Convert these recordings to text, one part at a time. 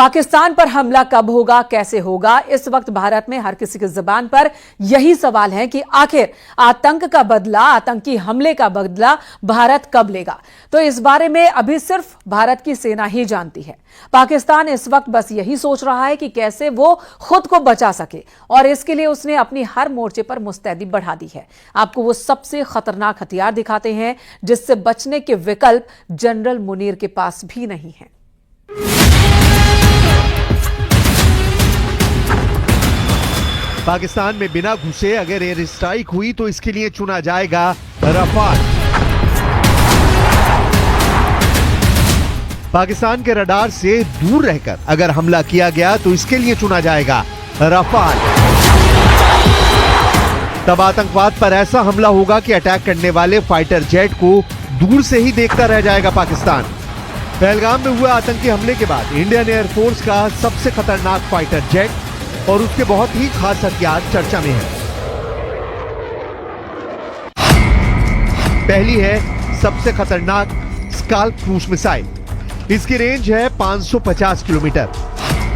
पाकिस्तान पर हमला कब होगा, कैसे होगा? इस वक्त भारत में हर किसी की जुबान पर यही सवाल है कि आखिर आतंक का बदला, आतंकी हमले का बदला भारत कब लेगा। तो इस बारे में अभी सिर्फ भारत की सेना ही जानती है। पाकिस्तान इस वक्त बस यही सोच रहा है कि कैसे वो खुद को बचा सके, और इसके लिए उसने अपनी हर मोर्चे पर मुस्तैदी बढ़ा दी है। आपको वो सबसे खतरनाक हथियार दिखाते हैं जिससे बचने के विकल्प जनरल मुनीर के पास भी नहीं है। पाकिस्तान में बिना घुसे अगर एयर स्ट्राइक हुई तो इसके लिए चुना जाएगा रफाल। पाकिस्तान के रडार से दूर रहकर अगर हमला किया गया तो इसके लिए चुना जाएगा रफाल। तब आतंकवाद पर ऐसा हमला होगा कि अटैक करने वाले फाइटर जेट को दूर से ही देखता रह जाएगा पाकिस्तान। पहलगाम में हुए आतंकी हमले के बाद इंडियन एयरफोर्स का सबसे खतरनाक फाइटर जेट और उसके बहुत ही खास हथियार चर्चा में है। पहली है सबसे खतरनाक स्काल्प क्रूज मिसाइल। इसकी रेंज है 550 किलोमीटर।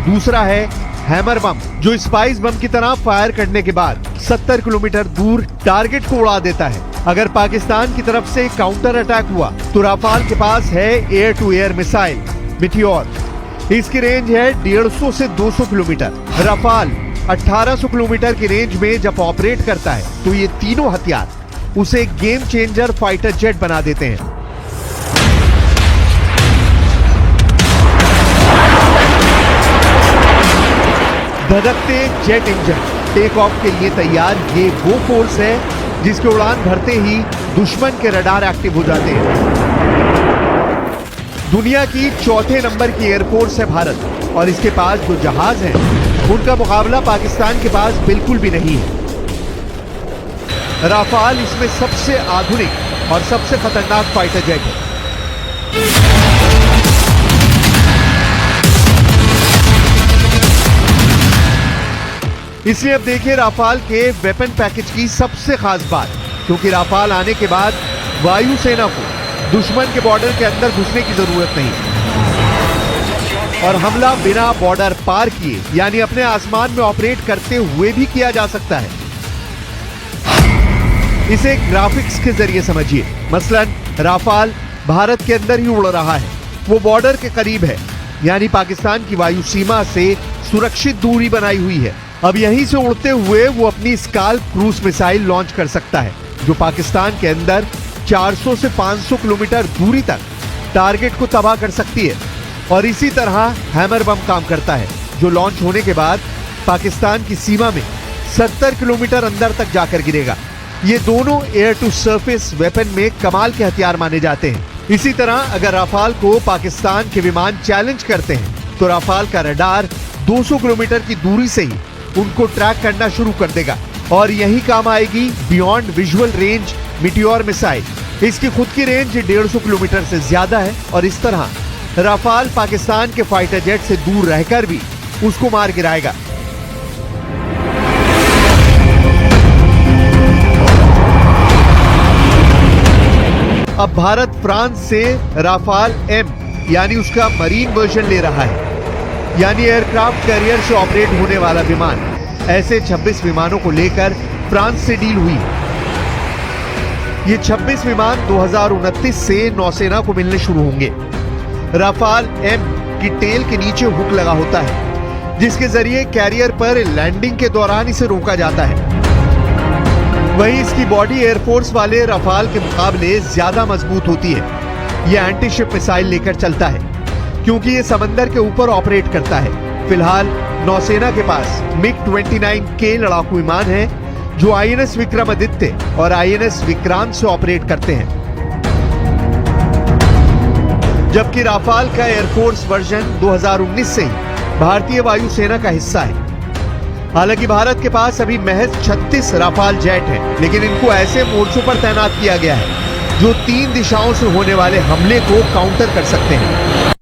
दूसरा है हैमर बम, जो स्पाइस बम की तरह फायर करने के बाद 70 किलोमीटर दूर टारगेट को उड़ा देता है। अगर पाकिस्तान की तरफ से काउंटर अटैक हुआ तो राफाल के पास है air to air missile Meteor. इसकी रेंज है 150 से 200 किलोमीटर। राफाल 1800 किलोमीटर की रेंज में जब ऑपरेट करता है तो ये तीनों हथियार उसे गेम चेंजर फाइटर जेट बना देते हैं। धधकते जेट इंजन टेक ऑफ के लिए तैयार ये वो फोर्स है जिसके उड़ान भरते ही दुश्मन के रडार एक्टिव हो जाते हैं। दुनिया की चौथे नंबर की एयरफोर्स है भारत, और इसके पास जो जहाज हैं उनका मुकाबला पाकिस्तान के पास बिल्कुल भी नहीं है। राफाल इसमें सबसे आधुनिक और सबसे खतरनाक फाइटर जेट है। इसलिए अब देखिए राफाल के वेपन पैकेज की सबसे खास बात, क्योंकि राफाल आने के बाद वायुसेना को दुश्मन के बॉर्डर के अंदर घुसने की जरूरत नहीं और हमला बिना बॉर्डर पार किए यानी अपने आसमान में ऑपरेट करते हुए भी किया जा सकता है। इसे ग्राफिक्स के जरिए समझिए। मसलन राफाल भारत के अंदर ही उड़ रहा है, वो बॉर्डर के करीब है, यानी पाकिस्तान की वायु सीमा से सुरक्षित दूरी बनाई हुई है। अब यहीं से उड़ते हुए वो अपनी स्काल्प क्रूज मिसाइल लॉन्च कर सकता है, जो पाकिस्तान के अंदर 400 से 500 किलोमीटर दूरी तक टारगेट को तबाह कर सकती है। और इसी तरह हैमर बम काम करता है, जो लॉन्च होने के बाद पाकिस्तान की सीमा में 70 किलोमीटर अंदर तक जाकर गिरेगा। ये दोनों एयर टू सरफेस वेपन में कमाल के हथियार माने जाते हैं। इसी तरह अगर राफाल को पाकिस्तान के विमान चैलेंज करते हैं तो राफाल का रडार 200 किलोमीटर की दूरी से ही उनको ट्रैक करना शुरू कर देगा, और यही काम आएगी beyond visual range meteor missile. इसकी खुद की रेंज 150 किलोमीटर से ज्यादा है, और इस तरह राफाल पाकिस्तान के फाइटर जेट से दूर रहकर भी उसको मार गिराएगा। अब भारत फ्रांस से राफाल एम यानी उसका मरीन वर्जन ले रहा है, यानी एयरक्राफ्ट कैरियर से ऑपरेट होने वाला विमान। ऐसे 26 विमानों को लेकर फ्रांस से डील हुई। ये 26 विमान 2029 से नौसेना को मिलने शुरू होंगे। राफाल एम की टेल के नीचे हुक लगा होता है, जिसके जरिए कैरियर पर लैंडिंग के दौरान इसे रोका जाता है। वहीं इसकी बॉडी एयरफोर्स वाले राफाल के मुकाबले ज्यादा मजबूत होती है। यह एंटी शिप मिसाइल लेकर चलता है, क्योंकि ये समंदर के ऊपर ऑपरेट करता है। फिलहाल नौसेना के पास MiG-29K लड़ाकू विमान है, जो INS विक्रमादित्य और INS विक्रांत से ऑपरेट करते हैं, जबकि राफाल का एयरफोर्स वर्जन 2019 से ही भारतीय वायुसेना का हिस्सा है। हालांकि भारत के पास अभी महज 36 राफाल जेट हैं, लेकिन इनको ऐसे मोर्चों पर तैनात किया गया है जो 3 दिशाओं से होने वाले हमले को काउंटर कर सकते हैं।